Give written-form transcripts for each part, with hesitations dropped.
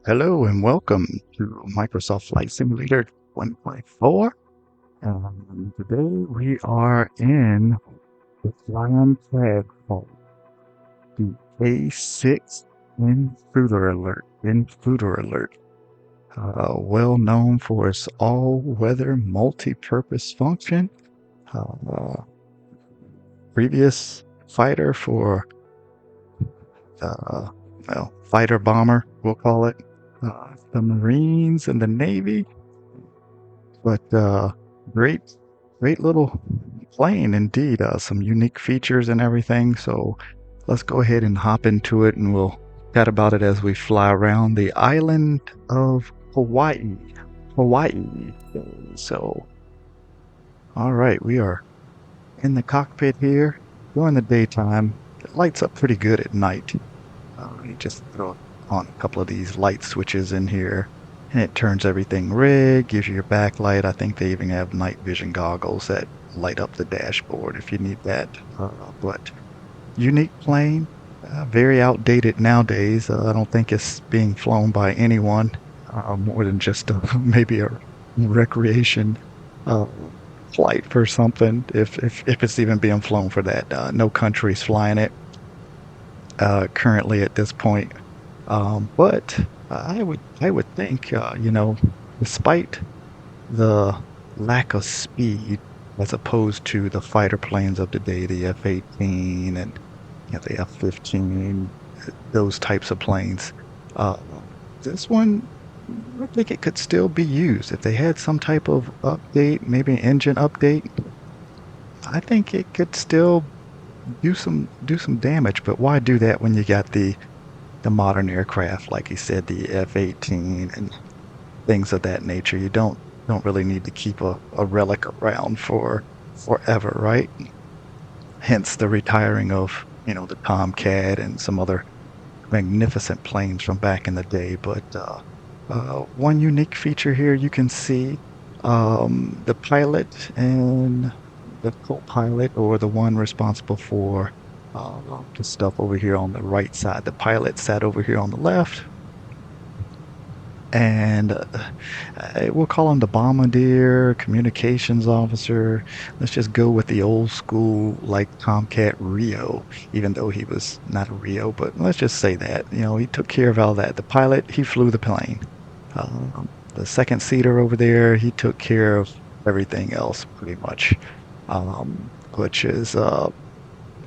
Hello and welcome to Microsoft Flight Simulator 1.4. Today we are in the flying tag called the A6 Intruder Alert. Well known for its all-weather multi-purpose function. Uh, Previous fighter for uh, fighter bomber, we'll call it. The Marines and the Navy. But great, great little plane indeed. Some unique features and everything. So let's go ahead and hop into it, and we'll chat about it as we fly around the island of Hawaii. Hawaii. So, all right, we are in the cockpit here during the daytime. It lights up pretty good at night. You just throw on a couple of these light switches in here, and it turns everything red, gives you your backlight. I think they even have night vision goggles that light up the dashboard if you need that. But unique plane, very outdated nowadays. I don't think it's being flown by anyone more than just maybe a recreation uh, flight for something, if it's even being flown for that. No country's flying it currently at this point. But I would think, despite the lack of speed as opposed to the fighter planes of the day, the F-18 and the F-15, those types of planes, uh, this one, I think it could still be used if they had some type of update, maybe an engine update. I think it could still do some damage. But why do that when you got the modern aircraft, like you said, the F-18 and things of that nature? You don't really need to keep a relic around for forever, right? Hence the retiring of, the Tomcat and some other magnificent planes from back in the day. But one unique feature here you can see, the pilot and the co-pilot, or the one responsible for the stuff over here on the right side. The pilot sat over here on the left, and we'll call him the bombardier, communications officer. Let's just go with the old school, like Tomcat Rio, even though he was not a Rio, but let's just say that. He took care of all that. The pilot, he flew the plane. The second seater over there, he took care of everything else pretty much, which is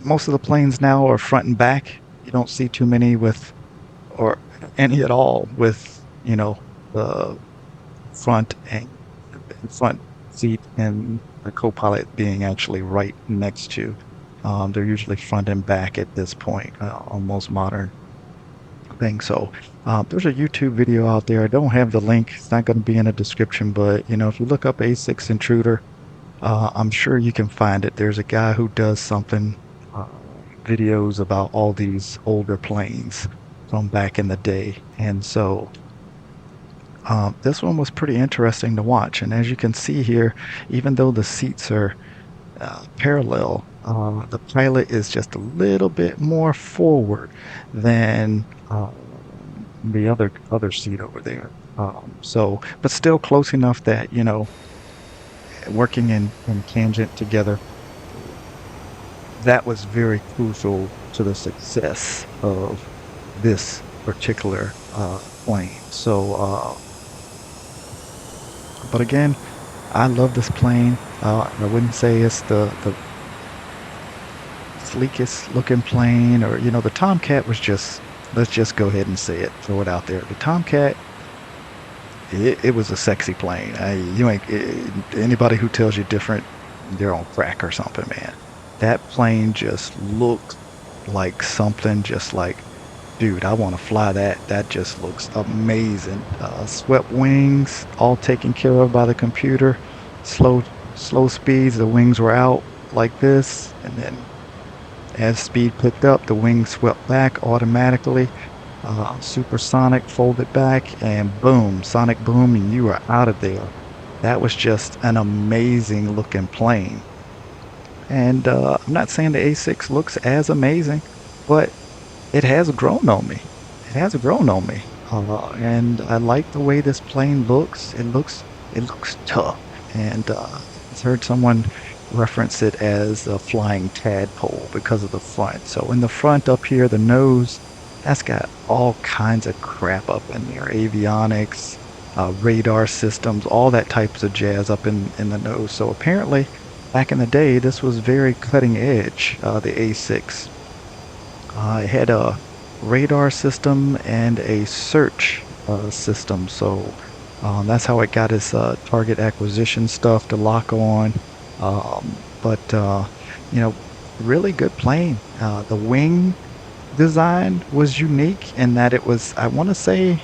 most of the planes now are front and back. You don't see too many with, or any at all with, the front and front seat and the co-pilot being actually right next to. They're usually front and back at this point on most modern things. So there's a YouTube video out there. I don't have the link. It's not going to be in the description, but if you look up A6 Intruder, I'm sure you can find it. There's a guy who does something, uh, videos about all these older planes from back in the day. And so this one was pretty interesting to watch. And as you can see here, even though the seats are parallel, the pilot is just a little bit more forward than the other seat over there. But still close enough that, working in tangent together, that was very crucial to the success of this particular plane. So, but again, I love this plane. I wouldn't say it's the sleekest looking plane, or the Tomcat was just, let's just go ahead and say it, throw it out there. The Tomcat, it was a sexy plane. Anybody who tells you different, they're on crack or something, man. That plane just looked like something, just like, dude, I want to fly that. That just looks amazing. Swept wings, all taken care of by the computer. Slow, slow speeds, the wings were out like this, and then as speed picked up, the wings swept back automatically. Supersonic, folded back, and boom, sonic boom, and you are out of there. That was just an amazing looking plane. And I'm not saying the A6 looks as amazing, but it has grown on me. It has grown on me. And I like the way this plane looks. It looks tough, and I've heard someone reference it as a flying tadpole because of the front. So in the front up here, the nose, that's got all kinds of crap up in there, avionics, radar systems, all that types of jazz up in the nose. So apparently, back in the day, this was very cutting edge, the A6. It had a radar system and a search system. So that's how it got its target acquisition stuff to lock on. But, you know, really good plane. The wing design was unique in that it was, I want to say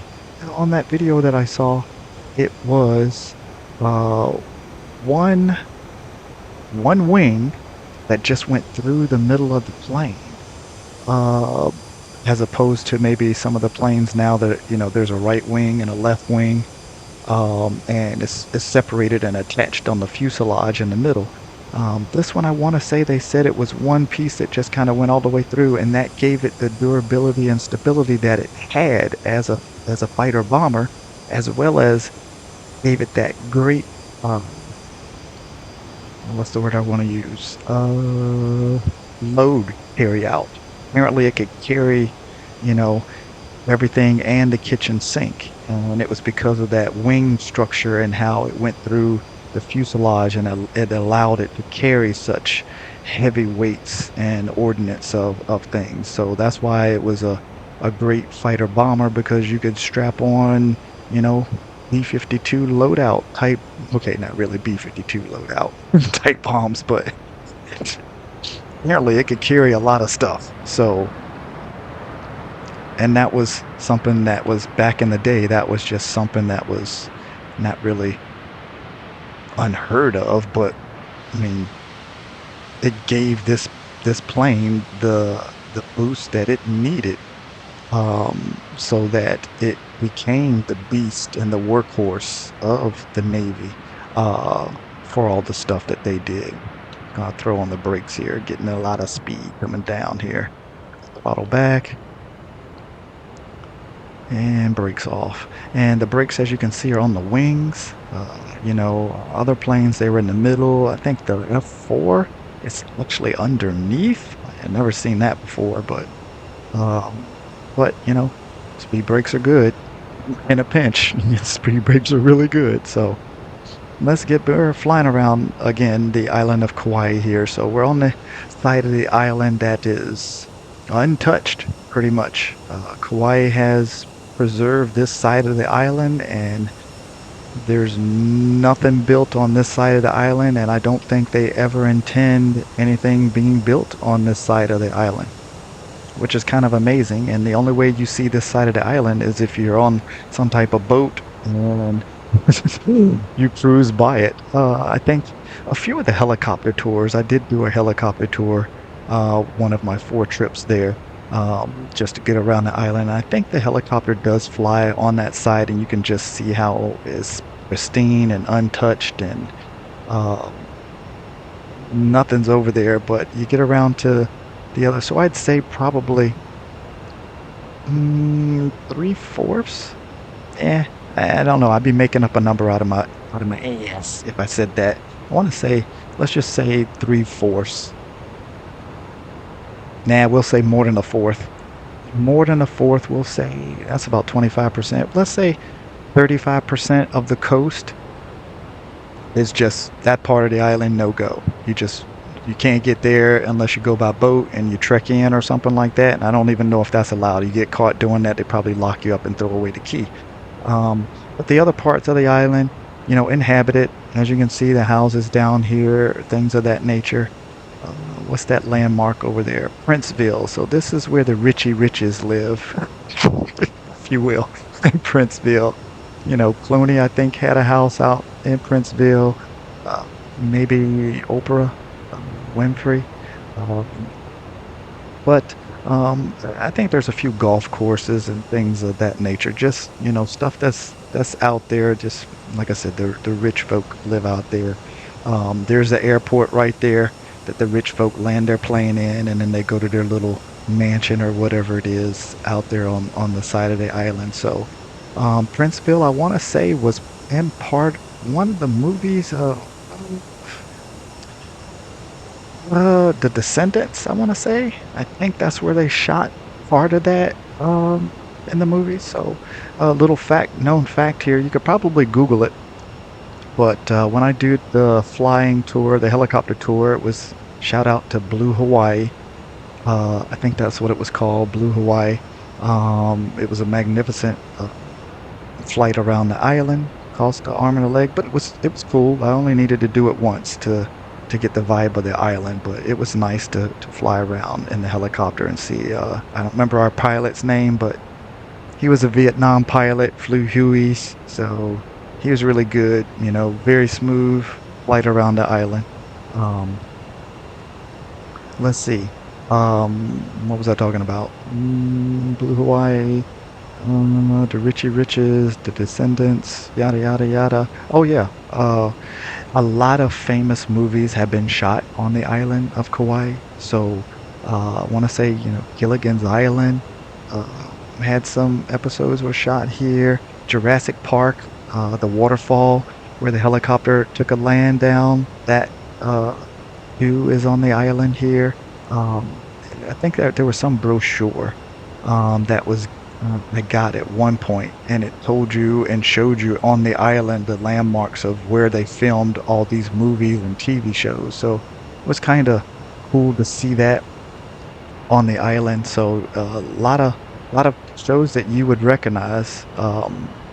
on that video that I saw, it was uh, one one wing that just went through the middle of the plane, uh, as opposed to maybe some of the planes now that there's a right wing and a left wing, and it's separated and attached on the fuselage in the middle. This one, I want to say they said it was one piece that just kind of went all the way through, and that gave it the durability and stability that it had as a fighter bomber, as well as gave it that great what's the word I want to use? Load carry out. Apparently, it could carry, you know, everything and the kitchen sink. And it was because of that wing structure and how it went through the fuselage, and it allowed it to carry such heavy weights and ordnance of things. So that's why it was a great fighter bomber, because you could strap on, you know, B-52 loadout type, okay, not really B-52 loadout type bombs, but apparently it could carry a lot of stuff. So, and that was something that was back in the day, that was just something that was not really unheard of, but I mean, it gave this plane the boost that it needed, so that it became the beast and the workhorse of the Navy, uh, for all the stuff that they did. Gonna throw on the brakes here, getting a lot of speed coming down here. Throttle back and brakes off. And the brakes, as you can see, are on the wings. Other planes, they were in the middle. I think the F4 is actually underneath. I had never seen that before, um, but speed brakes are good in a pinch. Speed brakes are really good. So we're flying around again the island of Kauai here. So we're on the side of the island that is untouched, pretty much. Kauai has preserved this side of the island, and there's nothing built on this side of the island, and I don't think they ever intend anything being built on this side of the island, which is kind of amazing. And the only way you see this side of the island is if you're on some type of boat and you cruise by it. I think a few of the helicopter tours, I did do a helicopter tour, one of my 4 trips there, just to get around the island. I think the helicopter does fly on that side, and you can just see how it's pristine and untouched, and uh, nothing's over there. But you get around to the other, so I'd say probably 3/4. I don't know. I'd be making up a number out of my ass if I said that. I want to say, let's just say 3/4. Nah, we'll say more than a fourth. More than a fourth, we'll say that's about 25%. Let's say 35% of the coast is just that part of the island, no go. You can't get there unless you go by boat and you trek in or something like that. And I don't even know if that's allowed. You get caught doing that, they probably lock you up and throw away the key. But the other parts of the island, inhabited. As you can see, the houses down here, things of that nature. What's that landmark over there? Princeville. So this is where the Richie Riches live, if you will, in Princeville. Clooney, I think, had a house out in Princeville. Uh, Maybe Oprah Winfrey. Um, but I think there's a few golf courses and things of that nature. Just stuff that's out there. Just like I said, the rich folk live out there. There's the airport right there that the rich folk land their plane in, and then they go to their little mansion or whatever it is out there on the side of the island. So, Princeville, I want to say, was in part one of the movies. The Descendants, I want to say. I think that's where they shot part of that in the movie. So, a little known fact here. You could probably Google it. But when I did the flying tour, the helicopter tour, it was shout out to Blue Hawaii. I think that's what it was called, Blue Hawaii. It was a magnificent flight around the island, cost an arm and a leg, but it was cool. I only needed to do it once to get the vibe of the island, but it was nice to fly around in the helicopter and see. I don't remember our pilot's name, but he was a Vietnam pilot, flew Hueys, so he was really good. Very smooth flight around the island. Um, let's see. What was I talking about? Blue Hawaii, the Richie Riches, the Descendants, yada yada yada. Oh yeah. A lot of famous movies have been shot on the island of Kauai. So I want to say, Gilligan's Island had some episodes were shot here. Jurassic Park, the waterfall where the helicopter took a land down. That view is on the island here. Um, I think that there was some brochure that was I got at one point, and it told you and showed you on the island the landmarks of where they filmed all these movies and TV shows. So it was kind of cool to see that on the island. So a lot of shows that you would recognize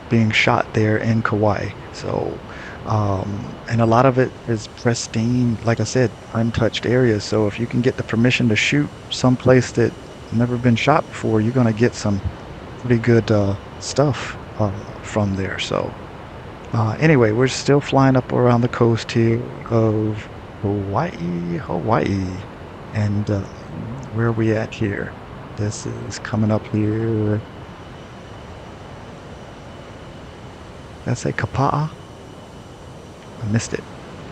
being shot there in Kauai. So and a lot of it is pristine, like I said, untouched areas. So if you can get the permission to shoot someplace that never been shot before, you're gonna get some pretty good stuff from there. So anyway, we're still flying up around the coast here of Hawaii, and where are we at here? This is coming up here. Did I say Kapa'a? I missed it.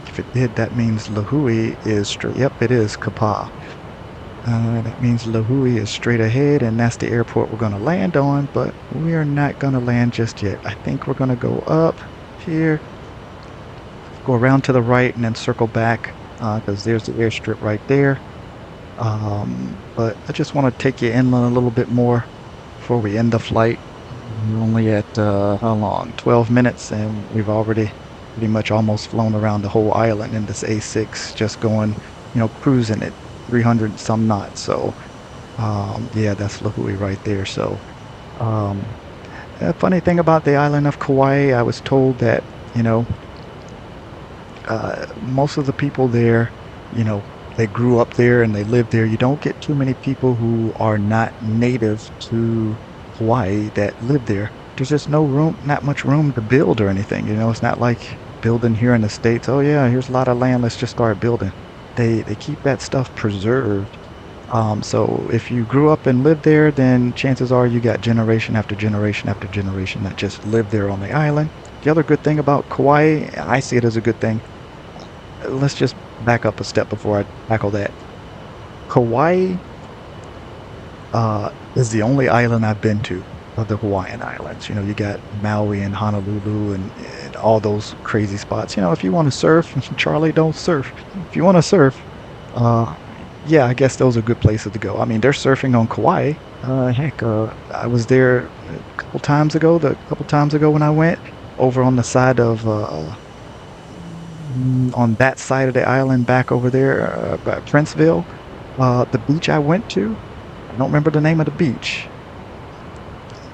If it did, that means Lahui is straight. Yep, it is Kapa'a. That means Lahui is straight ahead, and that's the airport we're going to land on, but we are not going to land just yet. I think we're going to go up here, go around to the right, and then circle back because there's the airstrip right there. But I just want to take you inland a little bit more before we end the flight. We're only at, how long? 12 minutes, and we've already pretty much almost flown around the whole island in this A6, just going, cruising at 300 some knots. So, yeah, that's Lahui right there. So, um, a funny thing about the island of Kauai, I was told that, you know, most of the people there, you know, they grew up there and they live there. You don't get too many people who are not native to Hawaii that live there. There's just no room, not much room to build or anything. It's not like building here in the States. Oh yeah, here's a lot of land. Let's just start building. They keep that stuff preserved. So if you grew up and lived there, then chances are you got generation after generation after generation that just lived there on the island. The other good thing about Kauai, I see it as a good thing. Let's just back up a step before I tackle that. Kauai is the only island I've been to of the Hawaiian Islands. You got Maui and Honolulu and all those crazy spots. If you want to surf, Charlie, don't surf. If you want to surf, uh, yeah, I guess those are good places to go. I mean, they're surfing on Kauai. Heck, I was there a couple times ago. The couple times ago when I went over on the side of on that side of the island back over there by Princeville, the beach I went to. I don't remember the name of the beach.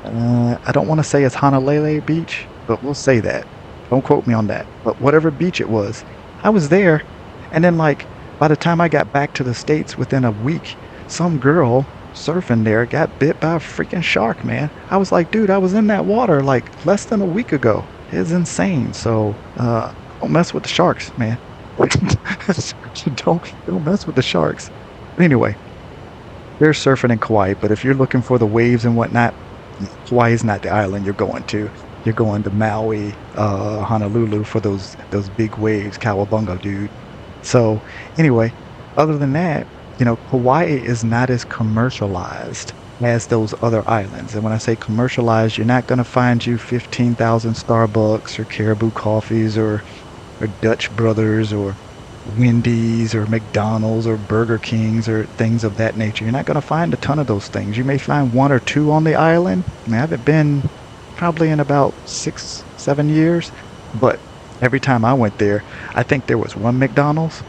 I don't want to say it's Honolulu Beach, but we'll say that. Don't quote me on that. But whatever beach it was, I was there, and then like by the time I got back to the States within a week, some girl surfing there got bit by a freaking shark, man. I was like, dude, I was in that water like less than a week ago. It's insane. So don't mess with the sharks, man. don't mess with the sharks. But anyway, they're surfing in Kauai, but if you're looking for the waves and whatnot, Hawaii is not the island you're going to. You're going to Maui, Honolulu for those big waves, Cowabunga, dude. So anyway, other than that, Kauai is not as commercialized as those other islands. And when I say commercialized, you're not going to find you 15,000 Starbucks or Caribou Coffees or Dutch Brothers or Wendy's or McDonald's or Burger Kings or things of that nature. You're not going to find a ton of those things. You may find one or two on the island. I mean, I haven't been probably in about 6, 7 years, but every time I went there, I think there was one McDonald's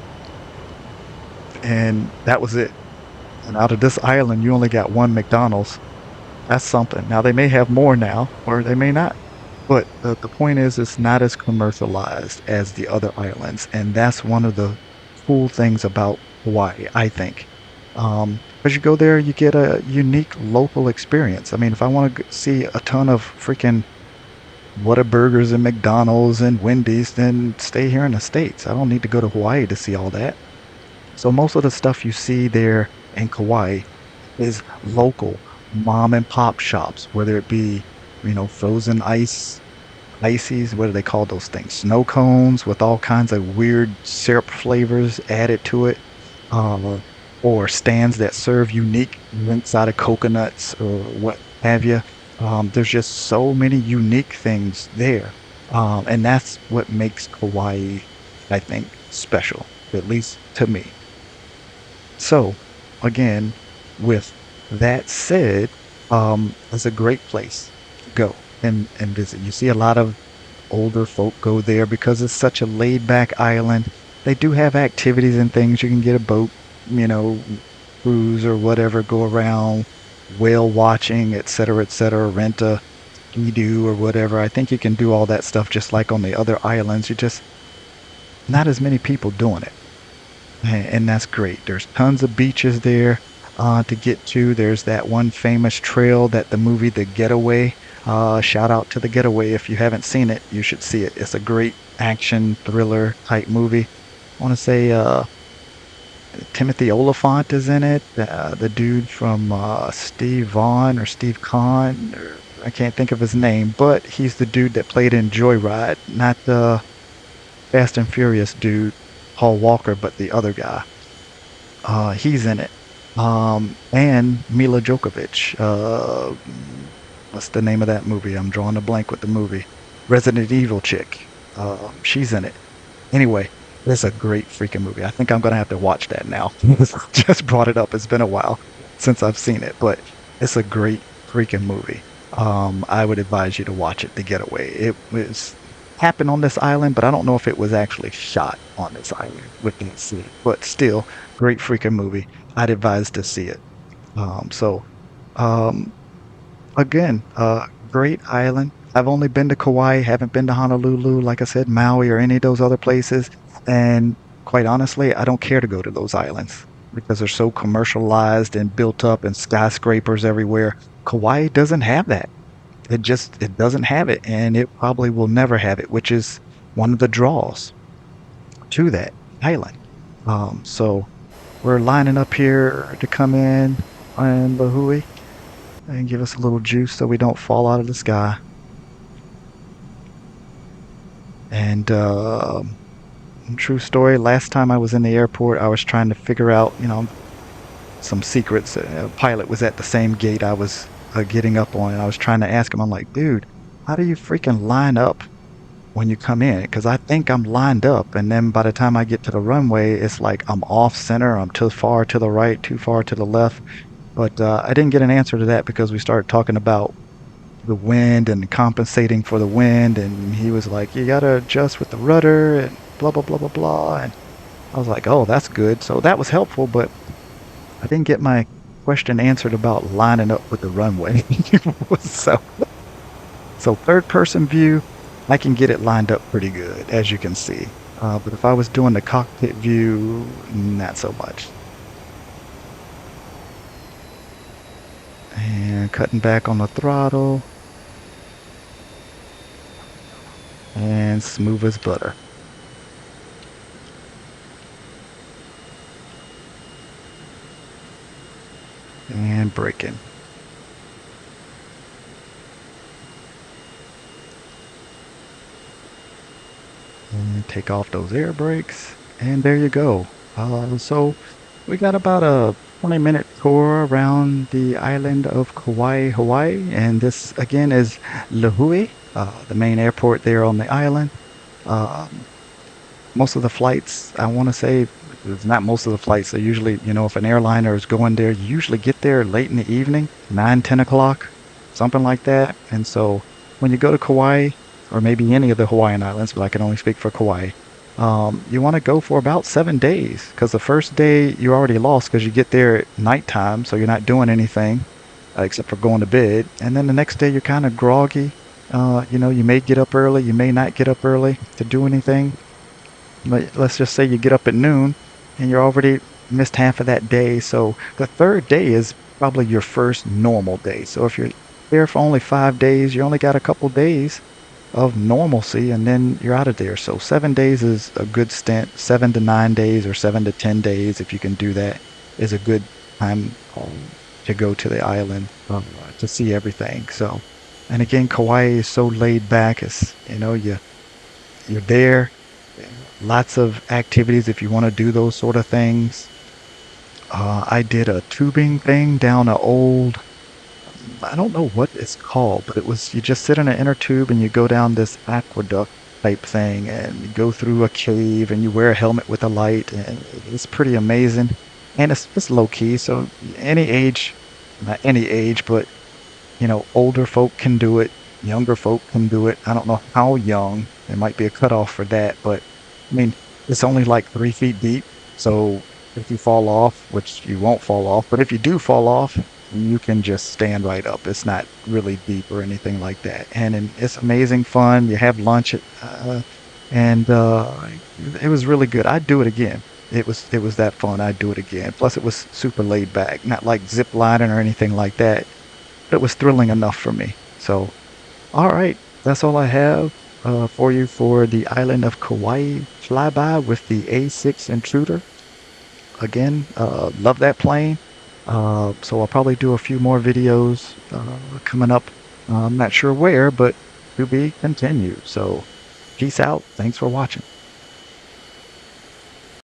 and that was it. And out of this island, you only got one McDonald's. That's something. Now they may have more now, or they may not. But the point is, it's not as commercialized as the other islands, and that's one of the cool things about Hawaii, I think. As you go there, you get a unique local experience. I mean, if I want to see a ton of freaking Whataburgers and McDonald's and Wendy's, then stay here in the States. I don't need to go to Hawaii to see all that. So most of the stuff you see there in Kauai is local mom and pop shops, whether it be, frozen ices, what do they call those things? Snow cones with all kinds of weird syrup flavors added to it, uh, or stands that serve unique drinks out of coconuts or what have you. There's just so many unique things there, and that's what makes Kauai, I think, special, at least to me. So, again, with that said, it's a great place to go and visit. You see a lot of older folk go there because it's such a laid back island. They do have activities and things. You can get a boat, you know, cruise or whatever, go around, whale watching, et cetera, rent a ski-doo or whatever. I think you can do all that stuff just like on the other islands. You just not as many people doing it. And that's great. There's tons of beaches there to get to. There's that one famous trail that the movie The Getaway. Shout out to The Getaway. If you haven't seen it, you should see it. It's a great action thriller type movie. I want to say Timothy Oliphant is in it. The dude from Steve Vaughn or Steve Kahn. Or, I can't think of his name, but he's the dude that played in Joyride, not the Fast and Furious dude, Paul Walker, but the other guy. He's in it. And Mila Djokovic. What's the name of that movie? I'm drawing a blank with the movie. Resident Evil chick. She's in it. Anyway, it's a great freaking movie. I think I'm gonna have to watch that now. Just brought it up. It's been a while since I've seen it, but it's a great freaking movie. I would advise you to watch it. The Getaway. It was happened on this island, but I don't know if it was actually shot on this island with that scene. But still, great freaking movie. I'd advise to see it. So, um, again, great island. I've only been to Kauai, haven't been to Honolulu, like I said, Maui or any of those other places. And quite honestly, I don't care to go to those islands because they're so commercialized and built up and skyscrapers everywhere. Kauai doesn't have that. It doesn't have it, and it probably will never have it, which is one of the draws to that island. So we're lining up here to come in on Lahui and give us a little juice so we don't fall out of the sky. And true story, last time I was in the airport, I was trying to figure out, some secrets. A pilot was at the same gate I was getting up on, and I was trying to ask him, I'm like, dude, how do you freaking line up when you come in? Because I think I'm lined up, and then by the time I get to the runway, it's like I'm off center, I'm too far to the right, too far to the left. But I didn't get an answer to that because we started talking about the wind and compensating for the wind, and he was like, you gotta adjust with the rudder and blah blah blah blah blah. And I was like, oh, that's good. So that was helpful, but I didn't get my question answered about lining up with the runway. so so third person view, I can get it lined up pretty good, as you can see. But if I was doing the cockpit view, not so much. And cutting back on the throttle. And smooth as butter. And braking. And take off those air brakes. And there you go. So We got about a 20-minute tour around the island of Kauai, Hawaii, and this again is Lihue, the main airport there on the island. Um, Most of the flights, I want to say, it's not most of the flights. They usually, if an airliner is going there, you usually get there late in the evening, 9, 10 o'clock, something like that. And so when you go to Kauai, or maybe any of the Hawaiian islands, but I can only speak for Kauai, you want to go for about 7 days because the first day you're already lost because you get there at nighttime, so you're not doing anything except for going to bed. And then the next day you're kind of groggy. You may get up early, you may not get up early to do anything. Let's just say you get up at noon and you're already missed half of that day. So the third day is probably your first normal day. So if you're there for only 5 days, you only got a couple days of normalcy and then you're out of there. So 7 days is a good stint. 7 to 9 days or 7 to 10 days, if you can do that, is a good time to go to the island to see everything. So, and again, Kauai is so laid back. You're there. Lots of activities if you want to do those sort of things. I did a tubing thing down a old, I don't know what it's called, but it was, you just sit in an inner tube and you go down this aqueduct type thing and you go through a cave and you wear a helmet with a light and it's pretty amazing. And it's just low key, so any age, not any age, but older folk can do it, younger folk can do it. I don't know how young. There might be a cutoff for that, but I mean, it's only like 3 feet deep. So if you fall off, which you won't fall off, but if you do fall off, you can just stand right up. It's not really deep or anything like that. And it's amazing fun. You have lunch and it was really good. I'd do it again. It was that fun. I'd do it again. Plus, it was super laid back, not like zip lining or anything like that. But it was thrilling enough for me. So, all right, that's all I have for you for the island of Kauai flyby with the A6 Intruder. Again, love that plane. So I'll probably do a few more videos coming up. I'm not sure where, but to be continued. So peace out. Thanks for watching.